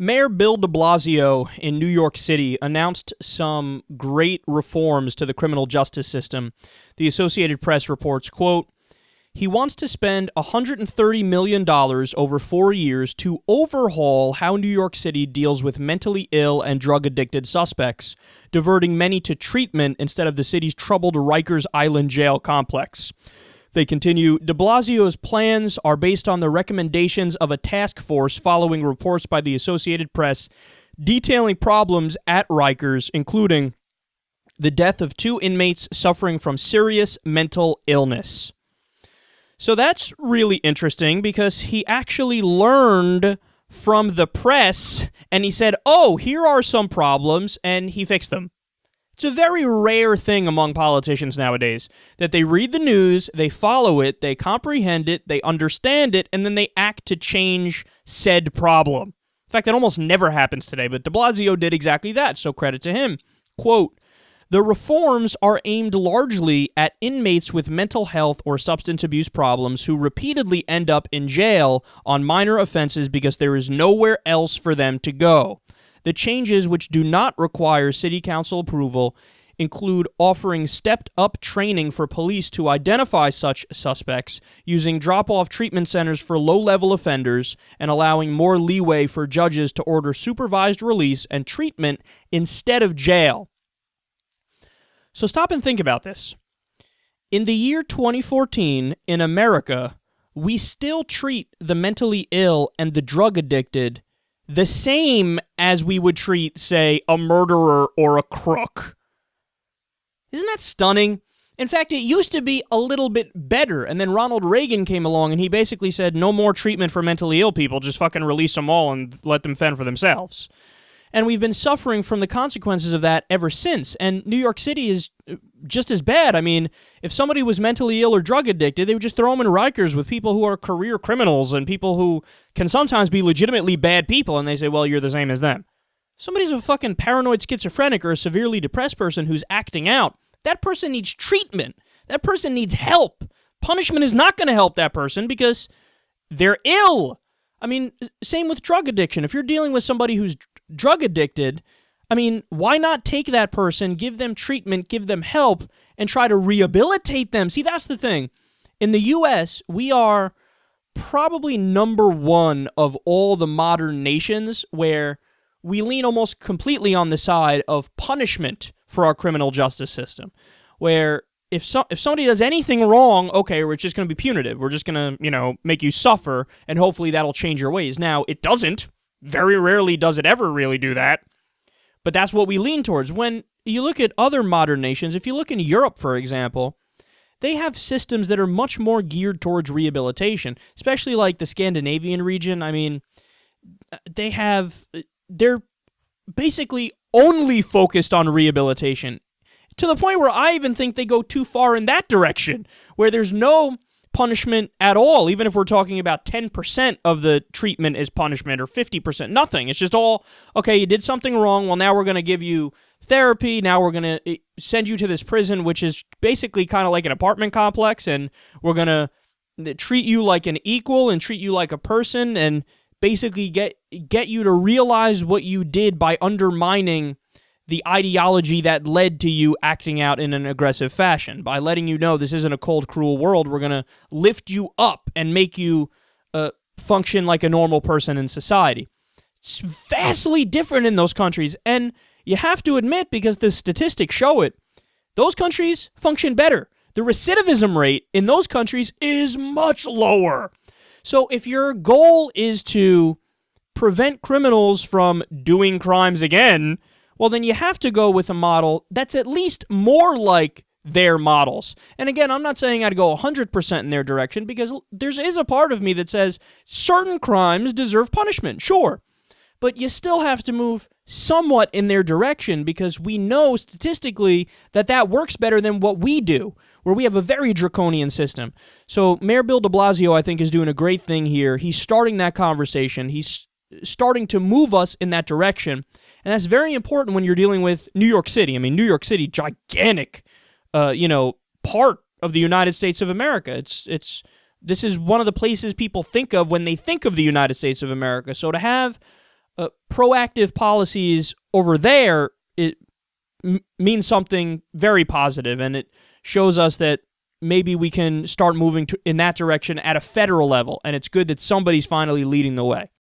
Mayor Bill de Blasio in New York City announced some great reforms to the criminal justice system. The Associated Press reports, quote, he wants to spend $130 million over 4 years to overhaul how New York City deals with mentally ill and drug-addicted suspects, diverting many to treatment instead of the city's troubled Rikers Island jail complex. They continue, de Blasio's plans are based on the recommendations of a task force following reports by the Associated Press detailing problems at Rikers, including the death of 2 inmates suffering from serious mental illness. So that's really interesting because he actually learned from the press and he said, oh, here are some problems, and he fixed them. It's a very rare thing among politicians nowadays that they read the news, they follow it, they comprehend it, they understand it, and then they act to change said problem. In fact, that almost never happens today, but de Blasio did exactly that, so credit to him. Quote, the reforms are aimed largely at inmates with mental health or substance abuse problems who repeatedly end up in jail on minor offenses because there is nowhere else for them to go. The changes, which do not require city council approval, include offering stepped-up training for police to identify such suspects, using drop-off treatment centers for low-level offenders, and allowing more leeway for judges to order supervised release and treatment instead of jail. So stop and think about this. In the year 2014, in America, we still treat the mentally ill and the drug-addicted the same as we would treat, say, a murderer or a crook. Isn't that stunning? In fact, it used to be a little bit better, and then Ronald Reagan came along and he basically said, no more treatment for mentally ill people, just fucking release them all and let them fend for themselves. And we've been suffering from the consequences of that ever since, and New York City is just as bad. I mean, if somebody was mentally ill or drug addicted, they would just throw them in Rikers with people who are career criminals and people who can sometimes be legitimately bad people, and they say, well, you're the same as them. Somebody's a fucking paranoid schizophrenic or a severely depressed person who's acting out. That person needs treatment. That person needs help. Punishment is not going to help that person because they're ill. I mean, same with drug addiction. If you're dealing with somebody who's drug addicted, I mean, why not take that person, give them treatment, give them help, and try to rehabilitate them? See, that's the thing. In the U.S., we are probably number one of all the modern nations where we lean almost completely on the side of punishment for our criminal justice system, where if somebody does anything wrong, okay, we're just going to be punitive. We're just going to, make you suffer, and hopefully that'll change your ways. Now, it doesn't. Very rarely does it ever really do that. But that's what we lean towards. When you look at other modern nations, if you look in Europe, for example, they have systems that are much more geared towards rehabilitation, especially like the Scandinavian region. I mean, they're basically only focused on rehabilitation, to the point where I even think they go too far in that direction, where there's no punishment at all, even if we're talking about 10% of the treatment is punishment or 50%, nothing. It's just all, okay, you did something wrong, well, now we're going to give you therapy, now we're going to send you to this prison, which is basically kind of like an apartment complex, and we're going to treat you like an equal and treat you like a person and basically get you to realize what you did by undermining the ideology that led to you acting out in an aggressive fashion. By letting you know this isn't a cold, cruel world, we're going to lift you up and make you function like a normal person in society. It's vastly different in those countries, and you have to admit, because the statistics show it, those countries function better. The recidivism rate in those countries is much lower. So if your goal is to prevent criminals from doing crimes again, well, then you have to go with a model that's at least more like their models. And again, I'm not saying I'd go 100% in their direction, because there is a part of me that says certain crimes deserve punishment, sure. But you still have to move somewhat in their direction, because we know statistically that works better than what we do, where we have a very draconian system. So Mayor Bill de Blasio, I think, is doing a great thing here. He's starting that conversation. He's starting to move us in that direction. And that's very important when you're dealing with New York City. I mean, New York City, gigantic, part of the United States of America. This is one of the places people think of when they think of the United States of America. So to have proactive policies over there, it means something very positive, and it shows us that maybe we can start moving in that direction at a federal level, and it's good that somebody's finally leading the way.